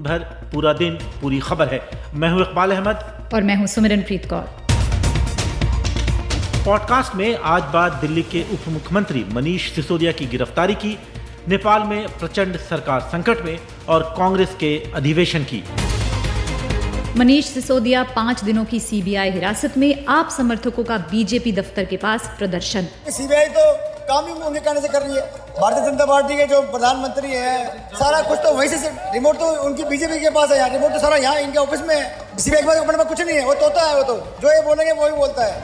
भर पूरा दिन पूरी खबर है। मैं हूं इकबाल अहमद और मैं हूं सिमरनप्रीत कौर। पॉडकास्ट में आज बात दिल्ली के उप मुख्यमंत्री मनीष सिसोदिया की गिरफ्तारी की, नेपाल में प्रचंड सरकार संकट में और कांग्रेस के अधिवेशन की। मनीष सिसोदिया 5 दिनों की सीबीआई हिरासत में, आप समर्थकों का बीजेपी दफ्तर के पास प्रदर्शन। सीबीआई तो काम ही उनके कहने से कर रही है। भारतीय जनता पार्टी के जो प्रधानमंत्री है, सारा कुछ तो वहीं से रिमोट तो उनकी बीजेपी के पास है। यहाँ रिमोट तो सारा यहाँ इनके ऑफिस में है। सीबीआई के पास अपने पास कुछ नहीं है, वो तोता है। वो तो जो ये बोलेंगे वो ही बोलता है।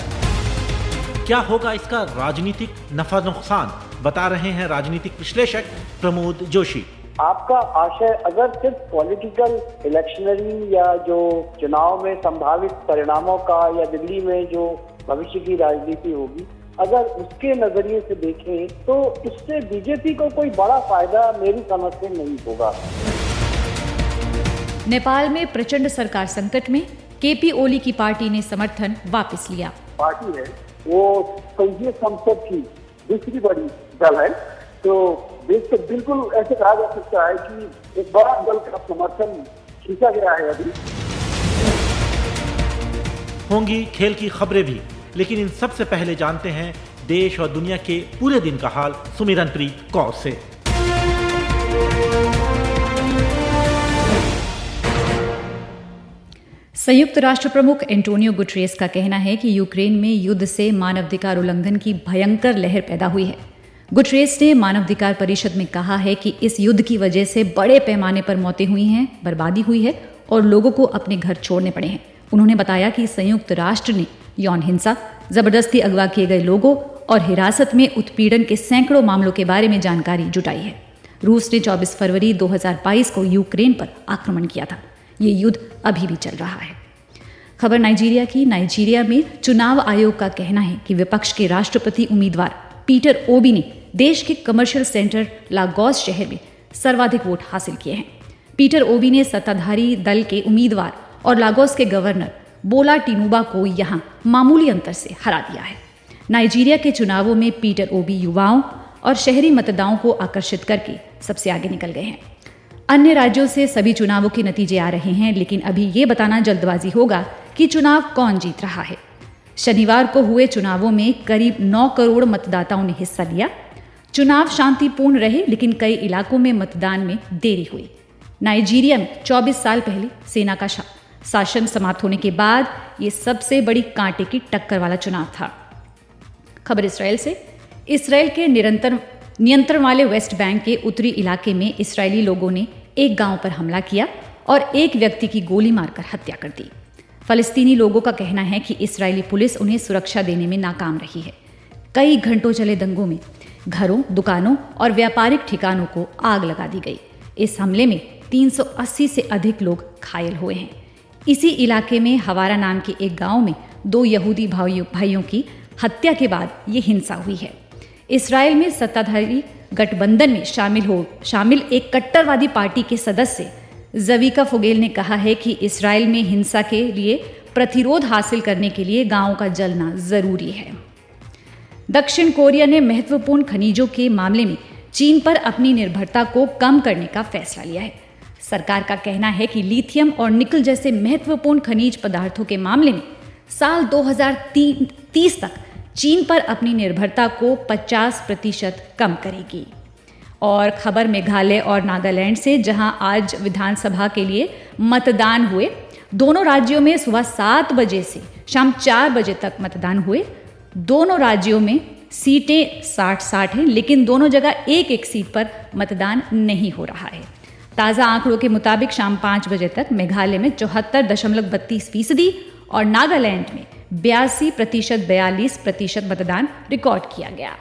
क्या होगा इसका राजनीतिक नफा नुकसान, बता रहे हैं राजनीतिक विश्लेषक प्रमोद जोशी। आपका आशय अगर सिर्फ पॉलिटिकल इलेक्शनरी या जो चुनाव में संभावित परिणामों का या दिल्ली में जो भविष्य की राजनीति होगी, अगर उसके नजरिए से देखें तो इससे बीजेपी को कोई बड़ा फायदा मेरी समझ से नहीं होगा। नेपाल में प्रचंड सरकार संकट में, केपी ओली की पार्टी ने समर्थन वापस लिया। पार्टी है वो संघीय संसद की दूसरी बड़ी दल है, तो देश से बिल्कुल ऐसे कहा जा सकता है कि एक बड़ा दल का समर्थन खींचा गया है। अभी होंगी खेल की खबरें भी, लेकिन इन सबसे पहले जानते हैं देश और दुनिया के पूरे दिन का हाल सिमरनप्रीत कौर से। संयुक्त राष्ट्र प्रमुख एंटोनियो गुटरेस का कहना है कि यूक्रेन में युद्ध से मानवाधिकार उल्लंघन की भयंकर लहर पैदा हुई है। गुटरेस ने मानवाधिकार परिषद में कहा है कि इस युद्ध की वजह से बड़े पैमाने पर मौतें हुई हैं, बर्बादी हुई है और लोगों को अपने घर छोड़ने पड़े हैं। उन्होंने बताया कि संयुक्त राष्ट्र ने यौन हिंसा, जबरदस्ती अगवा किए गए लोगों और हिरासत में उत्पीड़न के सैकड़ों मामलों के बारे में जानकारी जुटाई है। रूस ने 24 फरवरी 2022 को यूक्रेन पर आक्रमण किया था। ये युद्ध अभी भी चल रहा है। खबर नाइजीरिया की। नाइजीरिया में चुनाव आयोग का कहना है कि विपक्ष के राष्ट्रपति उम्मीदवार पीटर ओबी ने देश के कमर्शियल सेंटर लागोस शहर में सर्वाधिक वोट हासिल किए हैं। पीटर ओबी ने सत्ताधारी दल के उम्मीदवार और लागोस के गवर्नर बोला टिनुबा को यहां मामूली अंतर से हरा दिया है। नाइजीरिया के चुनावों में पीटर ओबी युवाओं और शहरी मतदाताओं को आकर्षित करके सबसे आगे निकल गए हैं। अन्य राज्यों से सभी चुनावों के नतीजे आ रहे हैं, लेकिन अभी ये बताना जल्दबाजी होगा कि चुनाव कौन जीत रहा है। शनिवार को हुए चुनावों में करीब 9 करोड़ मतदाताओं ने हिस्सा लिया। चुनाव शांतिपूर्ण रहे, लेकिन कई इलाकों में मतदान में देरी हुई। नाइजीरिया में 24 साल पहले सेना का शासन समाप्त होने के बाद ये सबसे बड़ी कांटे की टक्कर वाला चुनाव था। खबर इसराइल से। इसराइल के नियंत्रण वाले वेस्ट बैंक के उत्तरी इलाके में इस्राएली लोगों ने एक गांव पर हमला किया और एक व्यक्ति की गोली मारकर हत्या कर दी। फलस्तीनी लोगों का कहना है कि इस्राएली पुलिस उन्हें सुरक्षा देने में नाकाम रही है। कई घंटों चले दंगों में घरों, दुकानों और व्यापारिक ठिकानों को आग लगा दी गई। इस हमले में 380 से अधिक लोग घायल हुए हैं। इसी इलाके में हवारा नाम के एक गांव में 2 यहूदी भाइयों की हत्या के बाद ये हिंसा हुई है। इसराइल में सत्ताधारी गठबंधन में शामिल एक कट्टरवादी पार्टी के सदस्य जवीका फोगेल ने कहा है कि इसराइल में हिंसा के लिए प्रतिरोध हासिल करने के लिए गांवों का जलना जरूरी है। दक्षिण कोरिया ने महत्वपूर्ण खनिजों के मामले में चीन पर अपनी निर्भरता को कम करने का फैसला लिया है। सरकार का कहना है कि लिथियम और निकल जैसे महत्वपूर्ण खनिज पदार्थों के मामले में साल 2030 तक चीन पर अपनी निर्भरता को 50% कम करेगी। और खबर मेघालय और नागालैंड से, जहां आज विधानसभा के लिए मतदान हुए। दोनों राज्यों में सुबह 7 बजे से शाम 4 बजे तक मतदान हुए। दोनों राज्यों में सीटें 60-60 हैं, लेकिन दोनों जगह एक सीट पर मतदान नहीं हो रहा है। ताज़ा आंकड़ों के मुताबिक शाम 5 बजे तक मेघालय में 74.32% और नागालैंड में 42% मतदान रिकॉर्ड किया गया।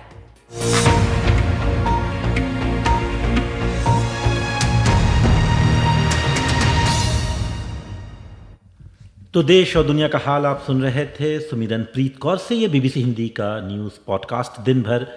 तो देश और दुनिया का हाल आप सुन रहे थे सिमरनप्रीत कौर से। ये बीबीसी हिंदी का न्यूज़ पॉडकास्ट दिन भर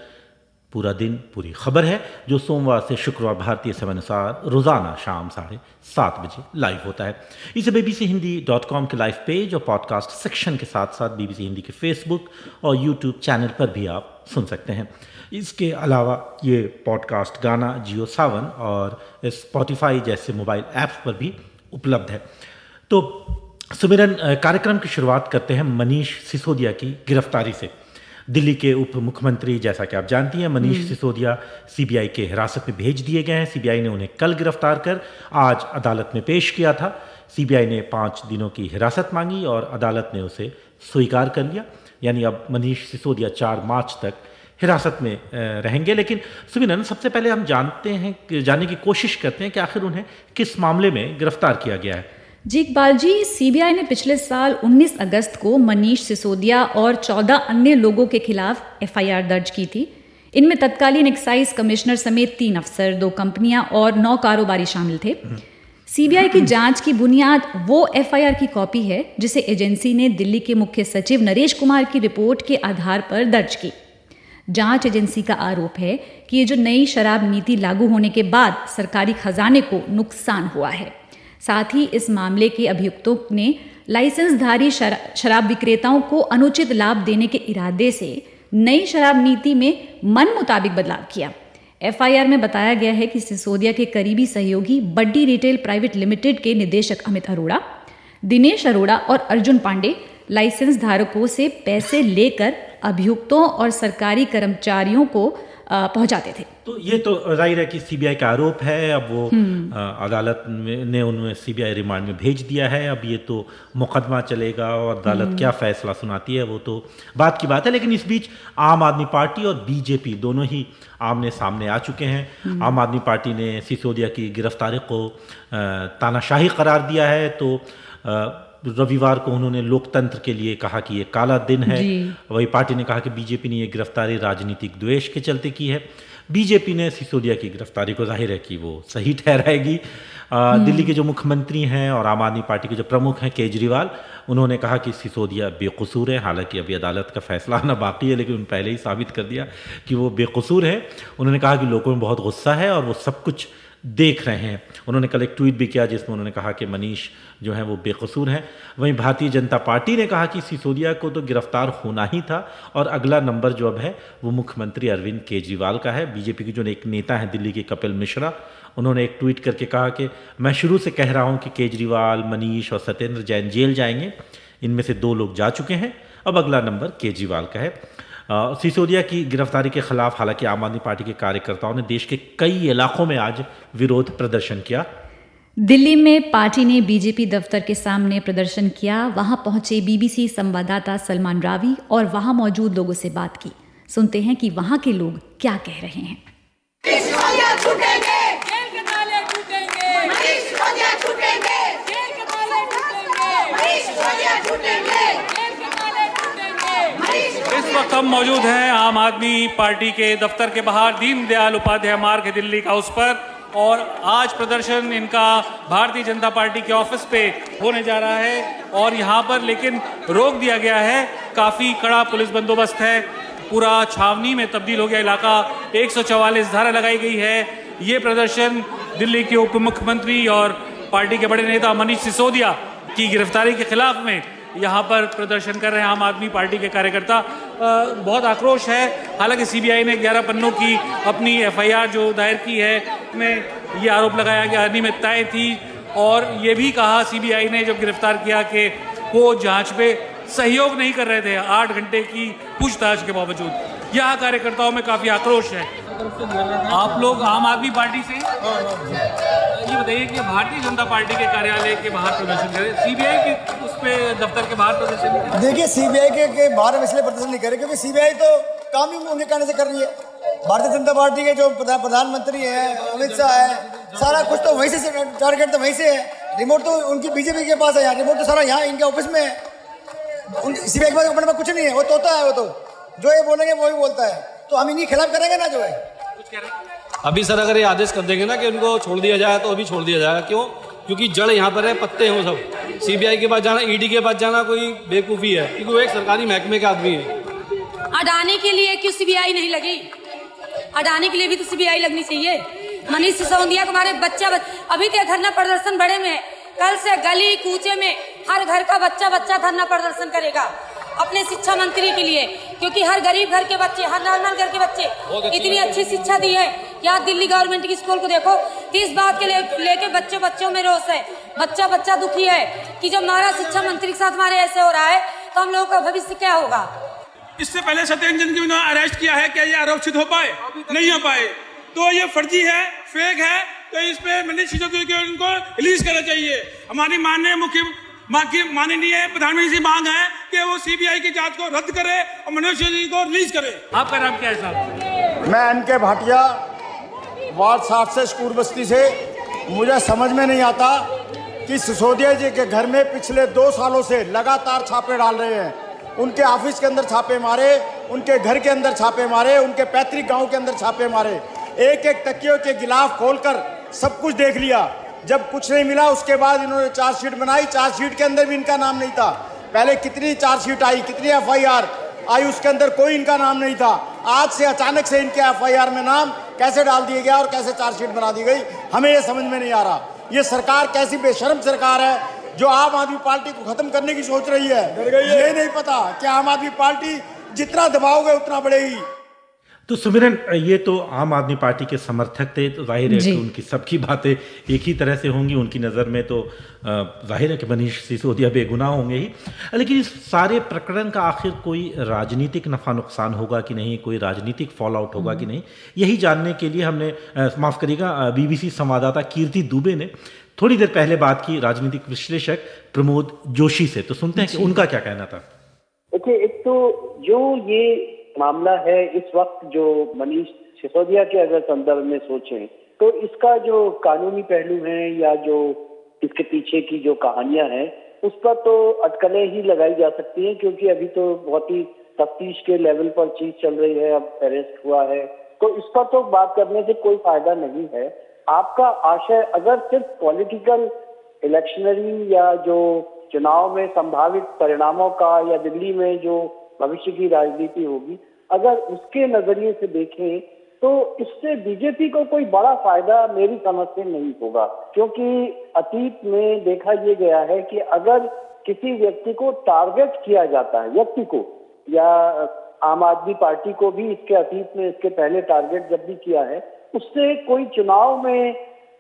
पूरा दिन पूरी खबर है, जो सोमवार से शुक्रवार भारतीय समय अनुसार रोजाना शाम 7:30 बजे लाइव होता है। इसे bbchiindi.com के लाइव पेज और पॉडकास्ट सेक्शन के साथ साथ बीबीसी हिंदी के फेसबुक और यूट्यूब चैनल पर भी आप सुन सकते हैं। इसके अलावा ये पॉडकास्ट गाना, जियो सावन और स्पॉटिफाई जैसे मोबाइल ऐप्स पर भी उपलब्ध है। तो सुमिरन, कार्यक्रम की शुरुआत करते हैं मनीष सिसोदिया की गिरफ्तारी से। दिल्ली के उप मुख्यमंत्री, जैसा कि आप जानती हैं, मनीष सिसोदिया सीबीआई के हिरासत में भेज दिए गए हैं। सीबीआई ने उन्हें कल गिरफ्तार कर आज अदालत में पेश किया था। सीबीआई ने 5 दिनों की हिरासत मांगी और अदालत ने उसे स्वीकार कर लिया। यानी अब मनीष सिसोदिया 4 मार्च तक हिरासत में रहेंगे। लेकिन सुमिरन, सबसे पहले हम जानने की कोशिश करते हैं कि आखिर उन्हें किस मामले में गिरफ्तार किया गया है। जी इकबाल जी, सीबीआई ने पिछले साल 19 अगस्त को मनीष सिसोदिया और 14 अन्य लोगों के खिलाफ एफआईआर दर्ज की थी। इनमें तत्कालीन एक्साइज कमिश्नर समेत 3 अफसर, 2 कंपनियां और 9 कारोबारी शामिल थे। सीबीआई की जांच की बुनियाद वो एफआईआर की कॉपी है जिसे एजेंसी ने दिल्ली के मुख्य सचिव नरेश कुमार की रिपोर्ट के आधार पर दर्ज की। जांच एजेंसी का आरोप है कि ये जो नई शराब नीति लागू होने के बाद सरकारी खजाने को नुकसान हुआ है। साथ ही इस मामले के अभियुक्तों ने लाइसेंसधारी शराब विक्रेताओं को अनुचित लाभ देने के इरादे से नई शराब नीति में मन मुताबिक बदलाव किया। एफआईआर में बताया गया है कि सिसोदिया के करीबी सहयोगी बड्डी रिटेल प्राइवेट लिमिटेड के निदेशक अमित अरोड़ा, दिनेश अरोड़ा और अर्जुन पांडे लाइसेंस धारकों से पैसे लेकर अभियुक्तों और सरकारी कर्मचारियों को पहुंचाते थे। तो ये तो जाहिर है कि सीबीआई का आरोप है। अब वो अदालत ने उन्हें सीबीआई रिमांड में भेज दिया है। अब ये तो मुकदमा चलेगा और अदालत क्या फैसला सुनाती है वो तो बात की बात है। लेकिन इस बीच आम आदमी पार्टी और बीजेपी दोनों ही आमने सामने आ चुके हैं। आम आदमी पार्टी ने सिसोदिया की गिरफ्तारी को तानाशाही करार दिया है। तो रविवार को उन्होंने लोकतंत्र के लिए कहा कि ये काला दिन है। वही पार्टी ने कहा कि बीजेपी ने ये गिरफ्तारी राजनीतिक द्वेष के चलते की है। बीजेपी ने सिसोदिया की गिरफ्तारी को जाहिर है कि वो सही ठहराएगी। दिल्ली के जो मुख्यमंत्री हैं और आम आदमी पार्टी के जो प्रमुख हैं केजरीवाल, उन्होंने कहा कि सिसोदिया बेकसूर है। हालांकि अभी अदालत का फैसला आना बाकी है, लेकिन उन्होंने पहले ही साबित कर दिया कि वो बेकसूर है। उन्होंने कहा कि लोगों में बहुत गुस्सा है और वो सब कुछ देख रहे हैं। उन्होंने कल एक ट्वीट भी किया जिसमें उन्होंने कहा कि मनीष जो है वो बेकसूर हैं। वहीं भारतीय जनता पार्टी ने कहा कि सिसोदिया को तो गिरफ्तार होना ही था और अगला नंबर जो अब है वो मुख्यमंत्री अरविंद केजरीवाल का है। बीजेपी के जो एक नेता हैं दिल्ली के कपिल मिश्रा, उन्होंने एक ट्वीट करके कहा कि मैं शुरू से कह रहा हूं कि केजरीवाल, मनीष और सत्येंद्र जैन जेल जाएंगे। इनमें से 2 लोग जा चुके हैं, अब अगला नंबर केजरीवाल का है। सिसोदिया की गिरफ्तारी के खिलाफ हालांकि आम आदमी पार्टी के कार्यकर्ताओं ने देश के कई इलाकों में आज विरोध प्रदर्शन किया। दिल्ली में पार्टी ने बीजेपी दफ्तर के सामने प्रदर्शन किया। वहां पहुंचे बीबीसी संवाददाता सलमान रावी और वहां मौजूद लोगों से बात की। सुनते हैं कि वहां के लोग क्या कह रहे हैं। इस वक्त हम मौजूद हैं आम आदमी पार्टी के दफ्तर के बाहर, दीनदयाल उपाध्याय मार्ग, दिल्ली हाउस पर। और आज प्रदर्शन इनका भारतीय जनता पार्टी के ऑफिस पे होने जा रहा है और यहाँ पर लेकिन रोक दिया गया है। काफ़ी कड़ा पुलिस बंदोबस्त है। पूरा छावनी में तब्दील हो गया इलाका। 144 धारा लगाई गई है। ये प्रदर्शन दिल्ली के उप मुख्यमंत्री और पार्टी के बड़े नेता मनीष सिसोदिया की गिरफ्तारी के खिलाफ में यहाँ पर प्रदर्शन कर रहे हैं आम आदमी पार्टी के कार्यकर्ता। बहुत आक्रोश है। हालांकि सीबीआई ने 11 पन्नों की अपनी एफआईआर जो दायर की है में ये आरोप लगाया कि अनियमितताएं थी और ये भी कहा सीबीआई ने जब गिरफ्तार किया कि वो जांच पे सहयोग नहीं कर रहे थे 8 घंटे की पूछताछ के बावजूद। यहाँ कार्यकर्ताओं में काफ़ी आक्रोश है। आप लोग आम आदमी पार्टी से ये बताइए कि भारतीय जनता पार्टी के कार्यालय के बाहर प्रदर्शन करें, सीबीआई के उस पे दफ्तर के बाहर प्रदर्शन नहीं करें? देखिए, सीबीआई के बाहर हम इसलिए प्रदर्शन नहीं करें क्योंकि सीबीआई तो काम ही उनके कहने से कर रही है। भारतीय जनता पार्टी के जो प्रधानमंत्री हैं, अमित शाह है, सारा कुछ तो वहीं से, टारगेट तो वहीं से है। रिमोट तो उनकी बीजेपी के पास है। यहाँ रिमोट तो सारा यहाँ इनके ऑफिस में है। सीबीआई के पास अपने पास कुछ नहीं है। वो तोता है, वो तो जो ये बोलेंगे वो ही बोलता है। तो हम इनके खिलाफ करेंगे ना जो है। अभी सर अगर ये आदेश कर देंगे ना कि उनको छोड़ दिया जाए तो अभी छोड़ दिया जाएगा। क्यों? क्योंकि जड़ यहाँ पर है, पत्ते हैं वो सब। सीबीआई के पास जाना, ईडी के पास जाना कोई बेवकूफ़ी है, क्योंकि वो एक सरकारी महकमे के आदमी है। हटाने के लिए क्यों सीबीआई नहीं लगी? हटाने के लिए भी तो सीबीआई लगनी चाहिए। मनीष सिसोदिया के हमारे बच्चा अभी तक धरना प्रदर्शन बड़े में, कल से गली कूचे में हर घर का बच्चा धरना प्रदर्शन करेगा अपने शिक्षा मंत्री के लिए, क्योंकि हर गरीब घर के बच्चे, हर नॉर्मल घर के बच्चे इतनी अच्छी शिक्षा दी है। यहाँ दिल्ली गवर्नमेंट की स्कूल को देखो, 30 बात के लेके बच्चों में रोष है। बच्चा बच्चा दुखी है कि जब हमारा शिक्षा मंत्री के साथ हमारे ऐसे हो रहा है तो हम लोगों का भविष्य क्या होगा। इससे पहले सत्येंद्र जैन को अरेस्ट किया है, क्या ये आरोपित हो पाए? नहीं हो पाए। तो ये फर्जी है, फेक है, तो इस पे मनीष सिसोदिया उनको रिलीज करना चाहिए। हमारी माननीय प्रधानमंत्री से मांग है कि वो सीबीआई की जांच को रद्द करे और मनीष सिसोदिया को रिलीज करे। आपका नाम क्या है साहब? मैं एनके भाटिया, वार्ड 60 से स्कूल बस्ती से। मुझे समझ में नहीं आता कि सिसोदिया जी के घर में पिछले 2 सालों से लगातार छापे डाल रहे हैं। उनके ऑफिस के अंदर छापे मारे, उनके घर के अंदर छापे मारे, उनके पैतृक गांव के अंदर छापे मारे, एक एक तकियों के गिलाफ खोलकर सब कुछ देख लिया। जब कुछ नहीं मिला उसके बाद इन्होंने चार्जशीट बनाई। चार्जशीट के अंदर भी इनका नाम नहीं था। पहले कितनी चार्जशीट आई, कितनी एफआईआर आई, उसके अंदर कोई इनका नाम नहीं था। आज से अचानक से इनके एफआईआर में नाम कैसे डाल दिया गया और कैसे चार्जशीट बना दी गई, हमें ये समझ में नहीं आ रहा। ये सरकार कैसी बेशर्म सरकार है जो आम आदमी पार्टी को खत्म करने की सोच रही है। ये नहीं पता कि आम आदमी पार्टी जितना दबाओगे उतना बढ़ेगी। तो सुमिरन, ये तो आम आदमी पार्टी के समर्थक थे, तो जाहिर है कि उनकी सबकी बातें एक ही तरह से होंगी। उनकी नज़र में तो जाहिर है कि मनीष सिसोदिया बेगुनाह होंगे ही। लेकिन इस सारे प्रकरण का आखिर कोई राजनीतिक नफ़ा नुकसान होगा कि नहीं, कोई राजनीतिक फॉल आउट होगा कि नहीं, यही जानने के लिए हमने माफ़ करिएगा बीबीसी संवाददाता कीर्ति दुबे ने थोड़ी देर पहले बात की राजनीतिक विश्लेषक प्रमोद जोशी से। तो सुनते हैं कि उनका क्या कहना था। देखिए, एक तो जो ये मामला है इस वक्त, जो मनीष सिसोदिया के अगर संदर्भ में सोचें तो इसका जो कानूनी पहलू है या जो इसके पीछे की जो कहानियां हैं उस पर तो अटकलें ही लगाई जा सकती हैं, क्योंकि अभी तो बहुत ही तफ्तीश के लेवल पर चीज चल रही है। अब अरेस्ट हुआ है तो इस पर तो बात करने से कोई फायदा नहीं है। आपका आशय अगर सिर्फ पॉलिटिकल इलेक्शनरी या जो चुनाव में संभावित परिणामों का या दिल्ली में जो भविष्य की राजनीति होगी, अगर उसके नजरिए से देखें तो इससे बीजेपी को कोई बड़ा फायदा मेरी समझ से नहीं होगा। क्योंकि अतीत में देखा ये गया है कि अगर किसी व्यक्ति को टारगेट किया जाता है, व्यक्ति को या आम आदमी पार्टी को भी इसके अतीत में, इसके पहले टारगेट जब भी किया है, उससे कोई चुनाव में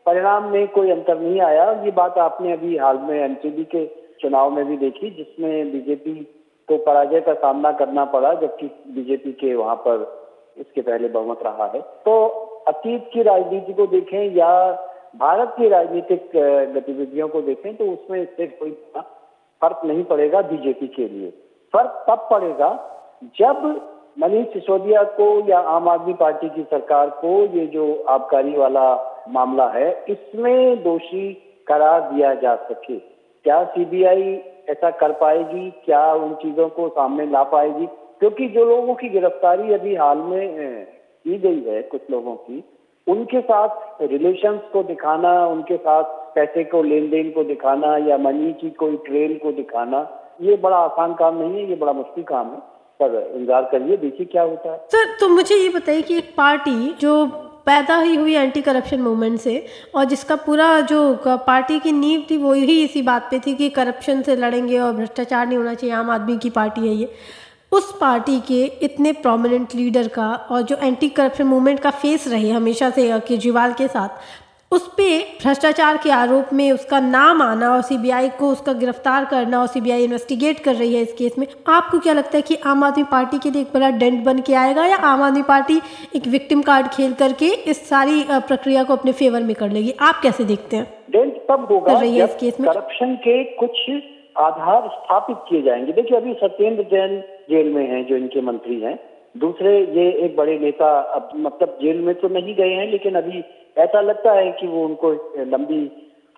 परिणाम में कोई अंतर नहीं आया। ये बात आपने अभी हाल में एमसीडी के चुनाव में भी देखी, जिसमें बीजेपी को पराजय का सामना करना पड़ा, जबकि बीजेपी के वहां पर इसके पहले बहुमत रहा है। तो अतीत की राजनीति को देखें या भारत की राजनीतिक गतिविधियों को देखें तो उसमें इससे कोई फर्क नहीं पड़ेगा बीजेपी के लिए। फर्क तब पड़ेगा जब मनीष सिसोदिया को या आम आदमी पार्टी की सरकार को ये जो आबकारी वाला मामला है इसमें दोषी करार दिया जा सके। क्या सीबीआई ऐसा कर पाएगी? क्या उन चीजों को सामने ला पाएगी? क्योंकि जो लोगों की गिरफ्तारी अभी हाल में की गई है, कुछ लोगों की, उनके साथ रिलेशंस को दिखाना, उनके साथ पैसे को लेन देन को दिखाना या मनी की कोई ट्रेल को दिखाना, ये बड़ा आसान काम नहीं है, ये बड़ा मुश्किल काम है। पर इंतजार करिए, देखिए क्या होता है। सर, तो मुझे ये बताइए कि एक पार्टी जो पैदा ही हुई एंटी करप्शन मूवमेंट से और जिसका पूरा जो पार्टी की नींव थी वो ही इसी बात पे थी कि करप्शन से लड़ेंगे और भ्रष्टाचार नहीं होना चाहिए, आम आदमी की पार्टी है ये, उस पार्टी के इतने प्रोमिनेंट लीडर का और जो एंटी करप्शन मूवमेंट का फेस रहे हमेशा से केजरीवाल के साथ, उस पे भ्रष्टाचार के आरोप में उसका नाम आना और सीबीआई को उसका गिरफ्तार करना और सीबीआई इन्वेस्टिगेट कर रही है इस केस में, आपको क्या लगता है कि आम आदमी पार्टी के लिए एक बड़ा डेंट बन के आएगा या आम आदमी पार्टी एक विक्टिम कार्ड खेल करके इस सारी प्रक्रिया को अपने फेवर में कर लेगी? आप कैसे देखते हैं? डेंट तब होगा जब करप्शन के कुछ आधार स्थापित किए जाएंगे। देखिए, अभी सत्येंद्र जैन जेल में हैं जो इनके मंत्री हैं, दूसरे ये एक बड़े नेता अब मतलब जेल में तो नहीं गए हैं, लेकिन अभी ऐसा लगता है कि वो उनको लंबी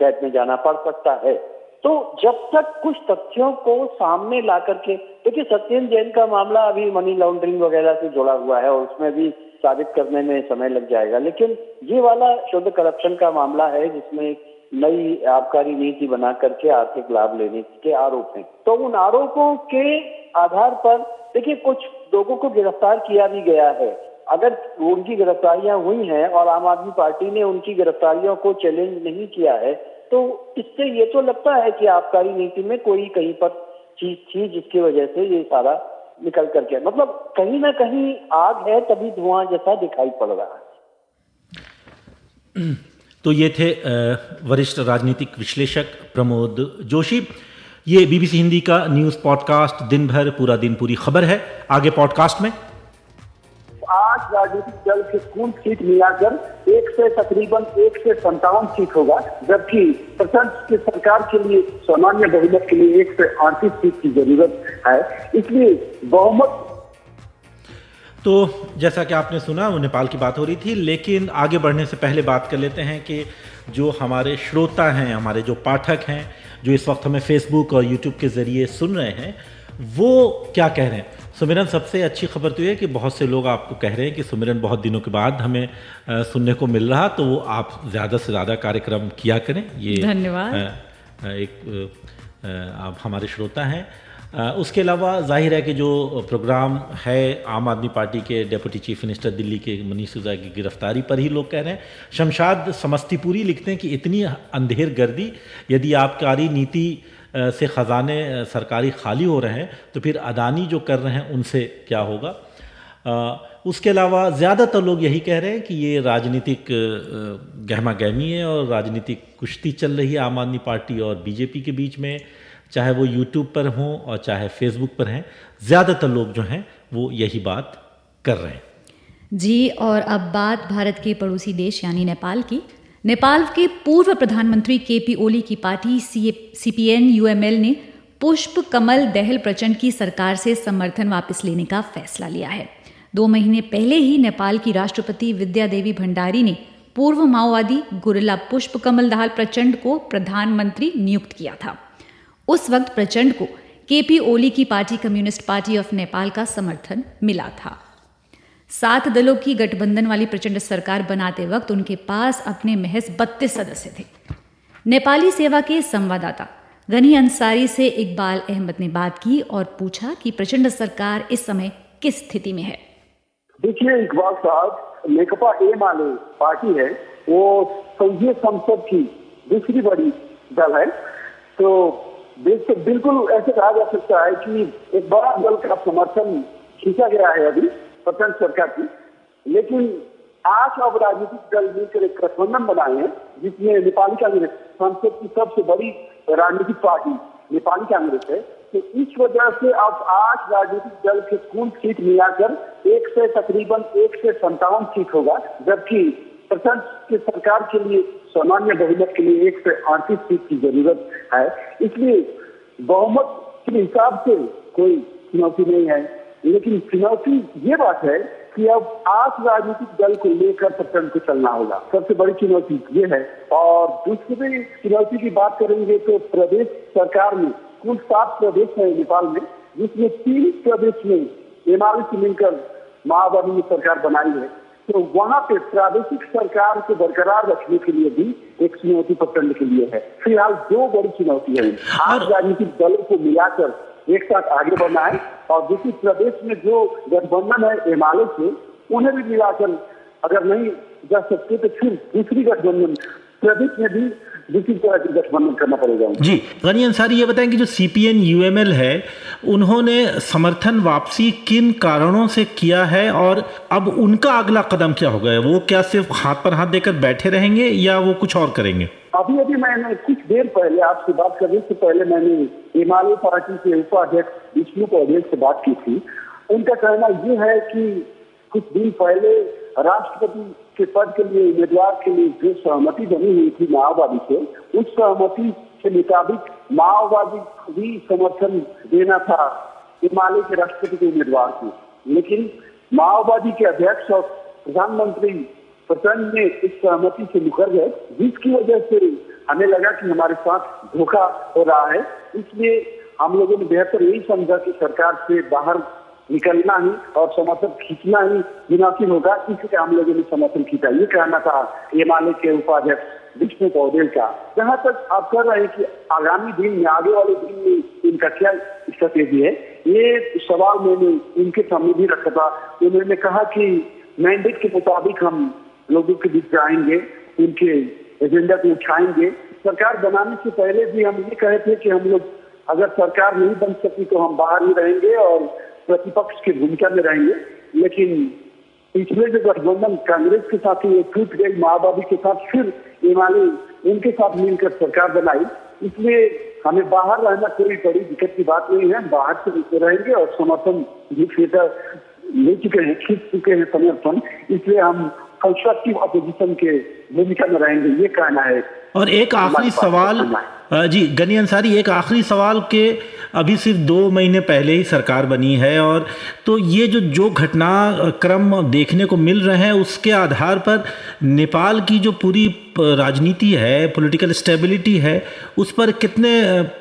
कैद में जाना पड़ सकता है। तो जब तक कुछ तथ्यों को सामने ला करके, देखिए सत्येंद्र जैन का मामला अभी मनी लॉन्ड्रिंग वगैरह से जुड़ा हुआ है और उसमें भी साबित करने में समय लग जाएगा, लेकिन ये वाला शुद्ध करप्शन का मामला है जिसमें नई आबकारी नीति बना करके आर्थिक लाभ लेने के आरोप हैं। तो उन आरोपों के आधार पर देखिए कुछ लोगों को गिरफ्तार किया भी गया है। अगर उनकी गिरफ्तारियां हुई हैं और आम आदमी पार्टी ने उनकी गिरफ्तारियों को चैलेंज नहीं किया है, तो इससे ये तो लगता है कि आबकारी नीति में कोई कहीं पर चीज थी जिसकी वजह से ये सारा निकल करके, मतलब कहीं ना कहीं आग है तभी धुआं जैसा दिखाई पड़ रहा है। तो ये थे वरिष्ठ राजनीतिक विश्लेषक प्रमोद जोशी। ये बीबीसी हिंदी का न्यूज़ पॉडकास्ट दिन भर पूरा दिन पूरी खबर है। आगे पॉडकास्ट में 8 राजनीतिक दल के कुल सीट मिलाकर तकरीबन 1 से 57 सीट होगा, जबकि प्रचंड की सरकार के लिए सामान्य बहुमत के लिए 1 से 38 सीट की जरूरत है। इसलिए बहुमत। तो जैसा कि आपने सुना वो नेपाल की बात हो रही थी, लेकिन आगे बढ़ने से पहले बात कर लेते हैं कि जो हमारे श्रोता हैं, हमारे जो पाठक हैं, जो इस वक्त हमें फेसबुक और यूट्यूब के ज़रिए सुन रहे हैं, वो क्या कह रहे हैं। सुमिरन, सबसे अच्छी खबर तो ये है कि बहुत से लोग आपको कह रहे हैं कि सुमिरन बहुत दिनों के बाद हमें सुनने को मिल रहा, तो आप ज़्यादा से ज़्यादा कार्यक्रम किया करें। ये धन्यवाद। आप हमारे श्रोता हैं। उसके अलावा जाहिर है कि जो प्रोग्राम है आम आदमी पार्टी के डेप्यूटी चीफ मिनिस्टर दिल्ली के मनीष सिसोदिया की गिरफ्तारी पर ही लोग कह रहे हैं। शमशाद समस्तीपुरी लिखते हैं कि इतनी अंधेर गर्दी, यदि आबकारी नीति से ख़जाने सरकारी खाली हो रहे हैं तो फिर अदानी जो कर रहे हैं उनसे क्या होगा। उसके अलावा ज़्यादातर लोग यही कह रहे हैं कि ये राजनीतिक गहमा गहमी है और राजनीतिक कुश्ती चल रही है आम आदमी पार्टी और बीजेपी के बीच में, चाहे वो यूट्यूब पर हों और चाहे फेसबुक पर हैं। ज़्यादातर लोग जो हैं वो यही बात कर रहे हैं। जी, और अब बात भारत के पड़ोसी देश यानी नेपाल की। नेपाल के पूर्व प्रधानमंत्री केपी ओली की पार्टी सीपीएन यूएमएल ने पुष्प कमल दहल प्रचंड की सरकार से समर्थन वापस लेने का फैसला लिया है। 2 महीने पहले ही नेपाल की राष्ट्रपति विद्या देवी भंडारी ने पूर्व माओवादी गुरिल्ला पुष्प कमल दहल प्रचंड को प्रधानमंत्री नियुक्त किया था। उस वक्त प्रचंड को केपी ओली की party communist party of Nepal का समर्थन मिला था। 7 दलों की गठबंधन वाली प्रचंड सरकार बनाते वक्त उनके पास अपने महज 32 सदस्य थे। नेपाली सेवा के संवाददाता गनी अंसारी से इकबाल अहमद ने बात की और पूछा कि प्रचंड सरकार इस समय किस स्थिति में है। देखिए इकबाल साहब, नेकपा एमाले पार्टी है, वो संघीय संसद की दूसरी बड़ी दल है। तो बिल्कुल ऐसे कहा जा सकता है कि एक बड़ा दल का समर्थन खींचा गया है अभी प्रचंड सरकार की। लेकिन 8 अब राजनीतिक दल मिलकर एक गठबंधन बनाए हैं, जिसमें नेपाली कांग्रेस संसद की सबसे बड़ी राजनीतिक पार्टी नेपाली कांग्रेस है। तो इस वजह से अब 8 राजनीतिक दल के कुल सीट मिलाकर तकरीबन 1 से 57 सीट होगा, जबकि प्रचंड की सरकार के लिए सामान्य बहुमत के लिए 1 से 38 सीट की जरूरत है। इसलिए बहुमत के हिसाब से कोई चुनौती नहीं है, लेकिन चुनौती ये बात है कि अब 8 राजनीतिक दल को लेकर प्रचंड को चलना होगा। सबसे बड़ी चुनौती ये है। और दूसरी चुनौती की बात करेंगे तो प्रदेश सरकार में कुल 7 प्रदेश है नेपाल में, जिसमें 3 प्रदेश में एमाले से मिलकर माओवादी ने सरकार बनाई है। तो वहां पे प्रादेशिक सरकार को बरकरार रखने के लिए भी एक चुनौती प्रचंड के लिए है। फिलहाल 2 बड़ी चुनौती है। 8 राजनीतिक दलों को मिलाकर एक साथ आगे बढ़ना है और दूसरी प्रदेश में जो गठबंधन है एमाले से, उन्हें भी मिलाकर अगर नहीं जा सकते तो फिर दूसरी गठबंधन प्रदेश में भी दूसरी तरह की गठबंधन करना पड़ेगा। जी, गनी अंसारी ये बताएं कि जो सीपीएन यूएमएल है, उन्होंने समर्थन वापसी किन कारणों से किया है और अब उनका अगला कदम क्या होगा? वो क्या सिर्फ हाथ पर हाथ देकर बैठे रहेंगे या वो कुछ और करेंगे? अभी मैंने कुछ देर पहले आपसे बात करने से पहले मैंने एमाले पार्टी के उपाध्यक्ष विष्णु पौडेल से बात की थी। उनका कहना यह है कि कुछ दिन पहले राष्ट्रपति के पद के लिए उम्मीदवार के लिए जो सहमति बनी हुई थी माओवादी से, उस सहमति के मुताबिक माओवादी को भी समर्थन देना था एमाले के राष्ट्रपति के उम्मीदवार को। लेकिन माओवादी के अध्यक्ष और प्रधानमंत्री प्रचंड ने इस सहमति से मुकर गए, जिसकी वजह से हमें लगा कि हमारे साथ धोखा हो रहा है। इसलिए हम लोगों ने बेहतर यही समझा कि सरकार से बाहर निकलना ही और समर्थन खींचना ही मुनासिब होगा, इसलिए हम लोगों ने समर्थन खींचा। ये कहना था एमाले के उपाध्यक्ष विष्णु पौडेल का। जहाँ तक आप कर रहे हैं कि आगामी दिन में, आगे वाले दिन में इनका क्या स्ट्रेटेजी है, ये सवाल मैंने इनके सामने भी रखा था। उन्होंने कहा कि मैंडेट के मुताबिक हम लोगों के बीच जाएंगे, उनके एजेंडा को उठाएंगे। सरकार बनाने से पहले भी हम ये कहे थे कि हम लोग अगर सरकार नहीं बन सकी तो हम बाहर ही रहेंगे और प्रतिपक्ष की भूमिका में रहेंगे। लेकिन पिछले जो गठबंधन कांग्रेस के साथ ही टूट गई, माओवादी के साथ फिर एमआईए उनके साथ मिलकर सरकार बनाई, इसलिए हमें बाहर रहना कोई बड़ी दिक्कत की बात नहीं है। बाहर से रहेंगे और समर्थन भी ले चुके हैं, खींच चुके हैं समर्थन, इसलिए हम कंस्ट्रक्टिव अपोजिशन के भूमिका में रहेंगे, ये कहना है। और एक आखिरी सवाल जी गनी अंसारी, एक आखिरी सवाल के अभी सिर्फ 2 महीने पहले ही सरकार बनी है, और तो ये जो घटनाक्रम देखने को मिल रहे हैं उसके आधार पर नेपाल की जो पूरी राजनीति है, पॉलिटिकल स्टेबिलिटी है, उस पर कितने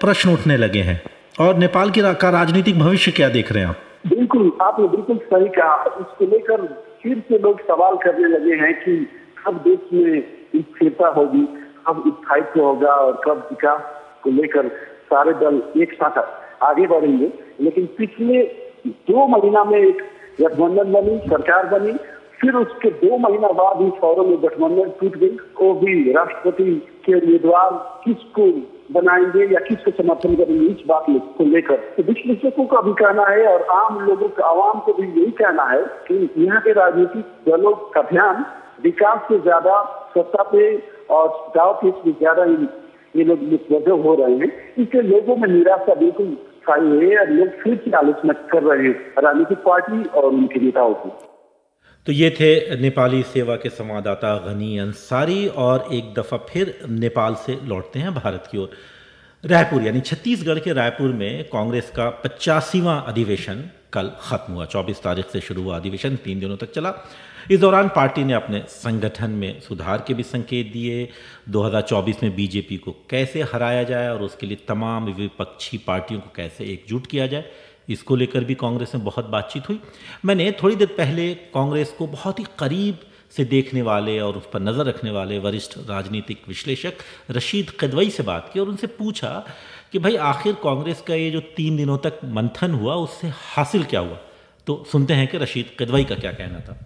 प्रश्न उठने लगे हैं, और नेपाल का राजनीतिक भविष्य क्या देख रहे हैं आप? बिल्कुल, आपने बिल्कुल सही कहा। इसको लेकर फिर से लोग सवाल करने लगे हैं कि कब देश में स्थिरता होगी, कब स्थायित्व होगा और कब विकास को लेकर सारे दल एक साथ आगे बढ़ेंगे। लेकिन पिछले 2 महीना में एक गठबंधन बनी, सरकार बनी, फिर उसके 2 महीना बाद ही फौरन में गठबंधन टूट गई। वो भी राष्ट्रपति के उम्मीदवार किसको बनाएंगे या किसको समर्थन करेंगे, इस बात को लेकर तो विश्लेषकों का भी कहना है और आम लोगों का, आवाम को भी यही कहना है कि यहाँ के राजनीतिक दलों का ध्यान विकास से ज्यादा सत्ता पे और दाव पेच में ज्यादा ये लोग मुतवज्जह हो रहे हैं। इससे लोगों में निराशा बिल्कुल छाई है और लोग फिर से आलोचना कर रहे हैं राजनीतिक पार्टी और उनके नेताओं की। तो ये थे नेपाली सेवा के संवाददाता गनी अंसारी, और एक दफ़ा फिर नेपाल से लौटते हैं भारत की ओर। रायपुर यानी छत्तीसगढ़ के रायपुर में कांग्रेस का 85वां अधिवेशन कल ख़त्म हुआ। 24 तारीख से शुरू हुआ अधिवेशन 3 दिनों तक चला। इस दौरान पार्टी ने अपने संगठन में सुधार के भी संकेत दिए। 2024 में बीजेपी को कैसे हराया जाए और उसके लिए तमाम विपक्षी पार्टियों को कैसे एकजुट किया जाए, इसको लेकर भी कांग्रेस में बहुत बातचीत हुई। मैंने थोड़ी देर पहले कांग्रेस को बहुत ही करीब से देखने वाले और उस पर नज़र रखने वाले वरिष्ठ राजनीतिक विश्लेषक रशीद किदवई से बात की और उनसे पूछा कि भाई आखिर कांग्रेस का ये जो 3 दिनों तक मंथन हुआ उससे हासिल क्या हुआ। तो सुनते हैं कि रशीद किदवई का क्या कहना था।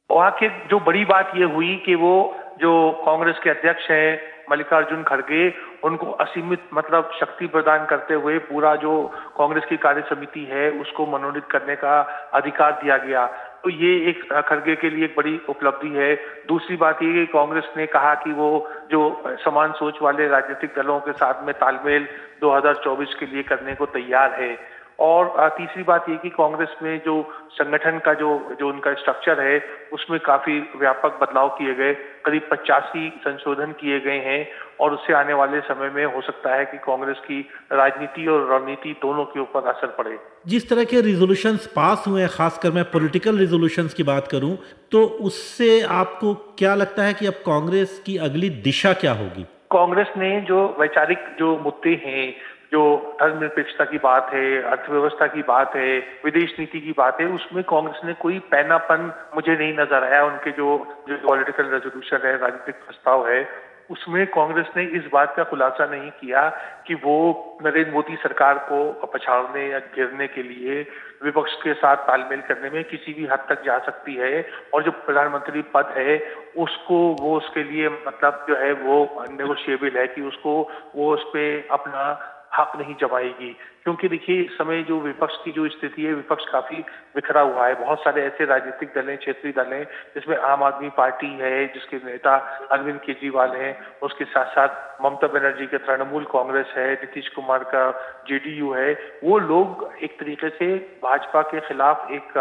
वहाँ की जो बड़ी बात ये हुई कि वो जो कांग्रेस के अध्यक्ष हैं मल्लिकार्जुन खड़गे, उनको असीमित मतलब शक्ति प्रदान करते हुए पूरा जो कांग्रेस की कार्य समिति है उसको मनोनीत करने का अधिकार दिया गया। तो ये एक खड़गे के लिए एक बड़ी उपलब्धि है। दूसरी बात ये कि कांग्रेस ने कहा कि वो जो समान सोच वाले राजनीतिक दलों के साथ में तालमेल 2024 के लिए करने को तैयार है। और तीसरी बात ये कि कांग्रेस में जो संगठन का जो उनका स्ट्रक्चर है उसमें काफी व्यापक बदलाव किए गए, करीब 85 संशोधन किए गए हैं और उससे आने वाले समय में हो सकता है कि कांग्रेस की राजनीति और रणनीति दोनों के ऊपर असर पड़े। जिस तरह के रिजोल्यूशंस पास हुए हैं, खासकर मैं पॉलिटिकल रिजोल्यूशंस की बात करूं, तो उससे आपको क्या लगता है कि अब कांग्रेस की अगली दिशा क्या होगी? कांग्रेस ने जो वैचारिक जो मुद्दे हैं, जो धर्मनिरपेक्षता की बात है, अर्थव्यवस्था की बात है, विदेश नीति की बात है, उसमें कांग्रेस ने कोई पैनापन मुझे नहीं नजर आया। उनके जो पॉलिटिकल रेजोल्यूशन है, राजनीतिक प्रस्ताव है, उसमें कांग्रेस ने इस बात का खुलासा नहीं किया कि वो नरेंद्र मोदी सरकार को पछाड़ने या गिरने के लिए विपक्ष के साथ तालमेल करने में किसी भी हद तक जा सकती है, और जो प्रधानमंत्री पद है उसको वो उसके लिए मतलब जो है वो नेगोशिएबल है कि उसको वो उस पे अपना हक नहीं जमाएगी। क्योंकि देखिए इस समय जो विपक्ष की जो स्थिति है, विपक्ष काफी बिखरा हुआ है। बहुत सारे ऐसे राजनीतिक दल हैं, क्षेत्रीय दल हैं, जिसमें आम आदमी पार्टी है जिसके नेता अरविंद केजरीवाल हैं, उसके साथ साथ ममता बनर्जी के तृणमूल कांग्रेस है, नीतीश कुमार का जेडीयू है। वो लोग एक तरीके से भाजपा के खिलाफ एक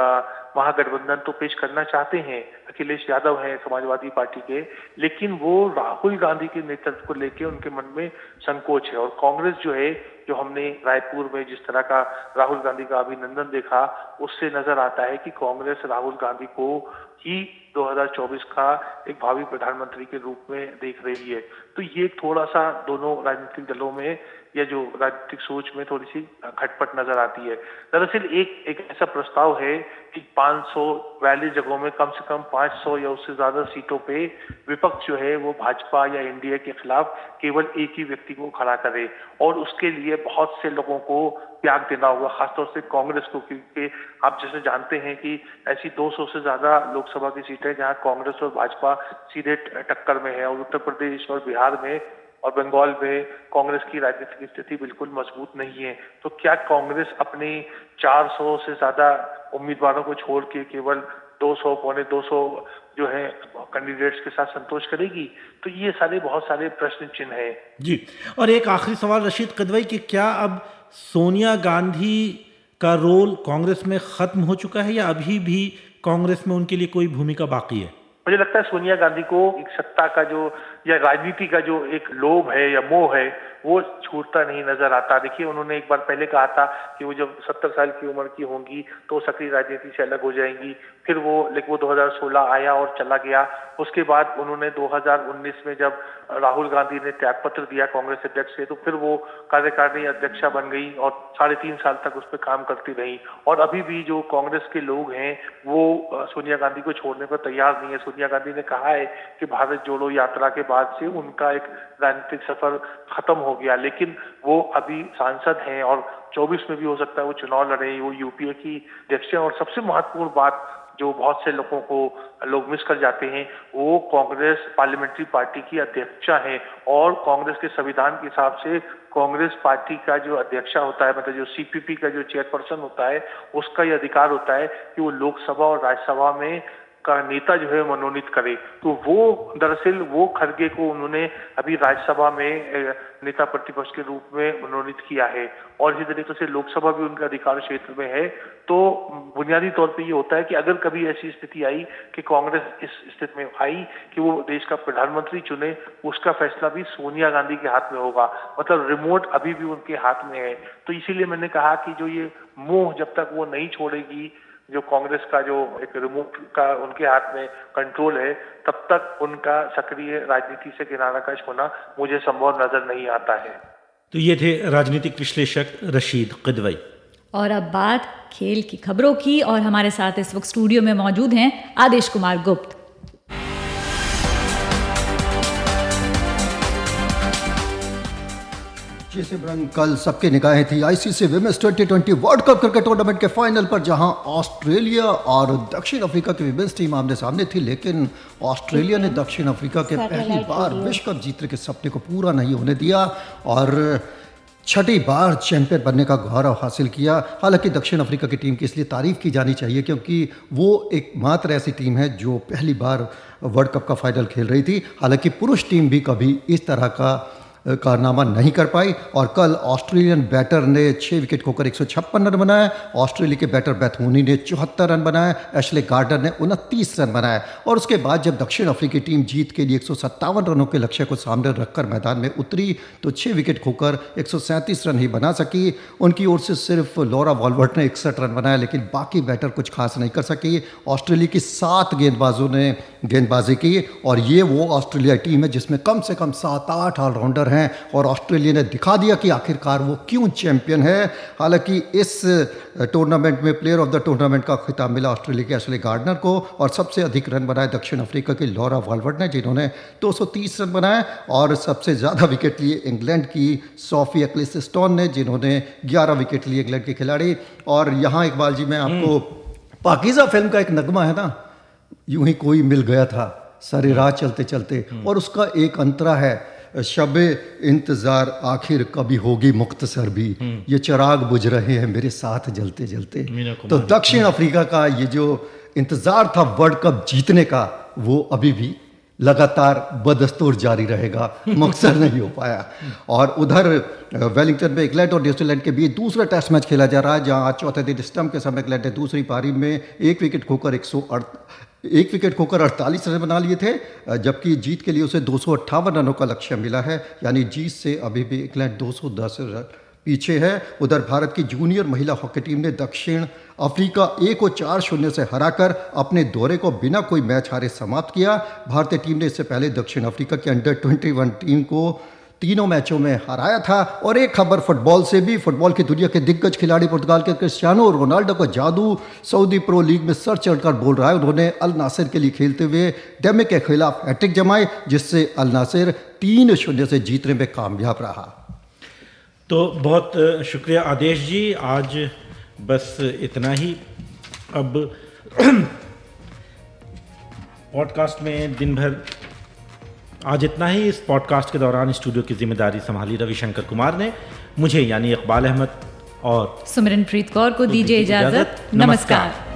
महागठबंधन तो पेश करना चाहते हैं। अखिलेश यादव हैं समाजवादी पार्टी के, लेकिन वो राहुल गांधी के नेतृत्व को लेकर उनके मन में संकोच है। और कांग्रेस जो है, जो हमने रायपुर में जिस तरह का राहुल गांधी का अभिनंदन देखा, उससे नजर आता है कि कांग्रेस राहुल गांधी को ही 2024 का एक भावी प्रधानमंत्री के रूप में देख रही है। तो ये थोड़ा सा दोनों राजनीतिक दलों में या जो राजनीतिक सोच में थोड़ी सी खटपट नजर आती है। दरअसल एक ऐसा प्रस्ताव है कि 542 जगहों में कम से कम 500 या उससे ज्यादा सीटों पे विपक्ष जो है वो भाजपा या एनडीए के खिलाफ केवल एक ही व्यक्ति को खड़ा करे, और उसके लिए बहुत से लोगों को त्याग देना होगा, खासतौर से कांग्रेस को, क्योंकि आप जैसे जानते हैं कि ऐसी 200 से ज्यादा लोकसभा की सीटें जहां कांग्रेस और भाजपा सीधे टक्कर में है, और उत्तर प्रदेश और बिहार में और बंगाल में कांग्रेस की राजनीतिक स्थिति बिल्कुल मजबूत नहीं है। तो क्या कांग्रेस अपने 400 से ज्यादा उम्मीदवारों को छोड़ के केवल 200 पौने 200 जो है कैंडिडेट्स के साथ संतोष करेगी? तो ये सारे बहुत सारे प्रश्न चिन्ह हैं। जी, और एक आखिरी सवाल रशीद किदवई कि क्या अब सोनिया गांधी का रोल कांग्रेस में खत्म हो चुका है या अभी भी कांग्रेस में उनके लिए कोई भूमिका बाकी है? मुझे लगता है सोनिया गांधी को एक सत्ता का जो या राजनीति का जो एक लोभ है या मोह है वो छूटता नहीं नजर आता। देखिए, उन्होंने एक बार पहले कहा था कि वो जब 70 साल की उम्र की होंगी तो सक्रिय राजनीति से अलग हो जाएंगी। फिर वो 2016 आया और चला गया। उसके बाद उन्होंने 2019 में जब राहुल गांधी ने त्यागपत्र दिया कांग्रेस अध्यक्ष से, तो फिर वो कार्यकारिणी अध्यक्षा बन गई और 3.5 साल तक उस पर काम करती रही। और अभी भी जो कांग्रेस के लोग हैं वो सोनिया गांधी को छोड़ने पर तैयार नहीं है। सोनिया गांधी ने कहा है कि भारत जोड़ो यात्रा के बाद से उनका एक राजनीतिक सफर खत्म हो गया, लेकिन वो अभी सांसद हैं और 24 में भी हो सकता है वो चुनाव लड़े, वो यूपीए की अध्यक्ष हैं। और सबसे महत्वपूर्ण बात जो बहुत से लोगों को लोग मिस कर जाते हैं, वो कांग्रेस पार्लियामेंट्री पार्टी की अध्यक्षा है और कांग्रेस के संविधान के हिसाब से कांग्रेस पार्टी का जो अध्यक्षा होता है, मतलब जो सीपीपी का जो चेयरपर्सन होता है, उसका ये अधिकार होता है कि वो लोकसभा और राज्यसभा में का नेता जो है मनोनीत करे। तो वो दरअसल वो खड़गे को उन्होंने अभी राज्यसभा में नेता प्रतिपक्ष के रूप में मनोनीत किया है और इसी तरीके से लोकसभा भी उनके अधिकार क्षेत्र में है। तो बुनियादी तौर पे ये होता है कि अगर कभी ऐसी स्थिति आई कि कांग्रेस इस स्थिति में आई कि वो देश का प्रधानमंत्री चुने, उसका फैसला भी सोनिया गांधी के हाथ में होगा। मतलब रिमोट अभी भी उनके हाथ में है। तो इसीलिए मैंने कहा कि जो ये मोह जब तक वो नहीं छोड़ेगी, जो कांग्रेस का जो एक रिमोट का उनके हाथ में कंट्रोल है, तब तक उनका सक्रिय राजनीति से किनारा कश होना मुझे संभव नजर नहीं आता है। तो ये थे राजनीतिक विश्लेषक रशीद किदवई। और अब बात खेल की खबरों की, और हमारे साथ इस वक्त स्टूडियो में मौजूद हैं आदेश कुमार गुप्त। जी सिमरन, कल सबकी निगाहें थी ICC women's 2020 world cup cricket tournament के फाइनल पर, जहां ऑस्ट्रेलिया और दक्षिण अफ्रीका की विमेंस टीम आमने सामने थी। लेकिन ऑस्ट्रेलिया ने दक्षिण अफ्रीका के पहली बार विश्व कप जीतने के सपने को पूरा नहीं होने दिया और 6ठी बार चैंपियन बनने का गौरव हासिल किया। हालांकि दक्षिण अफ्रीका की टीम की इसलिए तारीफ की जानी चाहिए क्योंकि वो एकमात्र ऐसी टीम है जो पहली बार वर्ल्ड कप का फाइनल खेल रही थी। हालांकि पुरुष टीम भी कभी इस तरह का कारनामा नहीं कर पाई और कल ऑस्ट्रेलियन बैटर ने 6 विकेट खोकर 156 रन बनाए। ऑस्ट्रेलिया के बैटर बेथ मूनी ने 74 रन बनाए, एशले गार्डनर ने 29 रन बनाए। और उसके बाद जब दक्षिण अफ्रीकी टीम जीत के लिए 157 रनों के लक्ष्य को सामने रखकर मैदान में उतरी तो 6 विकेट खोकर 137 रन ही बना सकी। उनकी ओर से सिर्फ लॉरा वॉल्वर्ट ने 61 रन बनाए, लेकिन बाकी बैटर कुछ खास नहीं कर सकी। ऑस्ट्रेलिया की 7 गेंदबाजों ने गेंदबाजी की और ये वो ऑस्ट्रेलिया टीम है जिसमें कम से कम 7-8 ऑलराउंडर हैं और ऑस्ट्रेलिया ने दिखा दिया कि आखिरकार वो क्यों चैंपियन है। हालांकि इस टूर्नामेंट में प्लेयर ऑफ द टूर्नामेंट का खिताब मिला ऑस्ट्रेलिया के एशले गार्डनर को और सबसे अधिक रन बनाए दक्षिण अफ्रीका की लॉरा वॉल्वर्ट ने, जिन्होंने 230 रन बनाए। और सबसे ज़्यादा विकेट लिए इंग्लैंड की सोफी एक्लिस्टोन ने, जिन्होंने 11 विकेट लिए इंग्लैंड के खिलाड़ी। और यहाँ इकबाल जी, मैं आपको पाकीज़ा फिल्म का एक नगमा है ना, यूं ही कोई मिल गया था सारी रात चलते चलते, और उसका एक अंतरा है, शबे इंतजार आखिर कभी होगी मुख्तसर भी, ये चिराग बुझ रहे हैं मेरे साथ जलते जलते। तो दक्षिण अफ्रीका का ये जो इंतजार था वर्ल्ड कप जीतने का, वो अभी भी लगातार बदस्तूर जारी रहेगा, मुख्तसर नहीं हो पाया। और उधर वेलिंगटन में इंग्लैंड और न्यूजीलैंड के बीच दूसरा टेस्ट मैच खेला जा रहा है, जहां आज चौथे दिन स्टंप के समय इंग्लैंड ने दूसरी पारी में 1 विकेट खोकर 48 रन बना लिए थे, जबकि जीत के लिए उसे 258 रनों का लक्ष्य मिला है। यानी जीत से अभी भी इंग्लैंड 210 रन पीछे है। उधर भारत की जूनियर महिला हॉकी टीम ने दक्षिण अफ्रीका A को 4-0 से हराकर अपने दौरे को बिना कोई मैच हारे समाप्त किया। भारतीय टीम ने इससे पहले दक्षिण अफ्रीका की अंडर-21 टीम को 3 मैचों में हराया था। और एक खबर फुटबॉल से भी, फुटबॉल की दुनिया के दिग्गज खिलाड़ी पुर्तगाल के क्रिस्टियानो रोनाल्डो का जादू सऊदी प्रो लीग में सर चढ़कर बोल रहा है। उन्होंने अल नासिर के लिए खेलते हुए डेमे के खिलाफ हैट्रिक जमाई, जिससे अल नासिर 3-0 से जीतने में कामयाब रहा। तो बहुत शुक्रिया आदेश जी, आज बस इतना ही। अब पॉडकास्ट में दिन भर आज इतना ही। इस पॉडकास्ट के दौरान स्टूडियो की जिम्मेदारी संभाली रविशंकर कुमार ने। मुझे यानी इकबाल अहमद और सिमरनप्रीत कौर को दीजिए इजाजत। नमस्कार।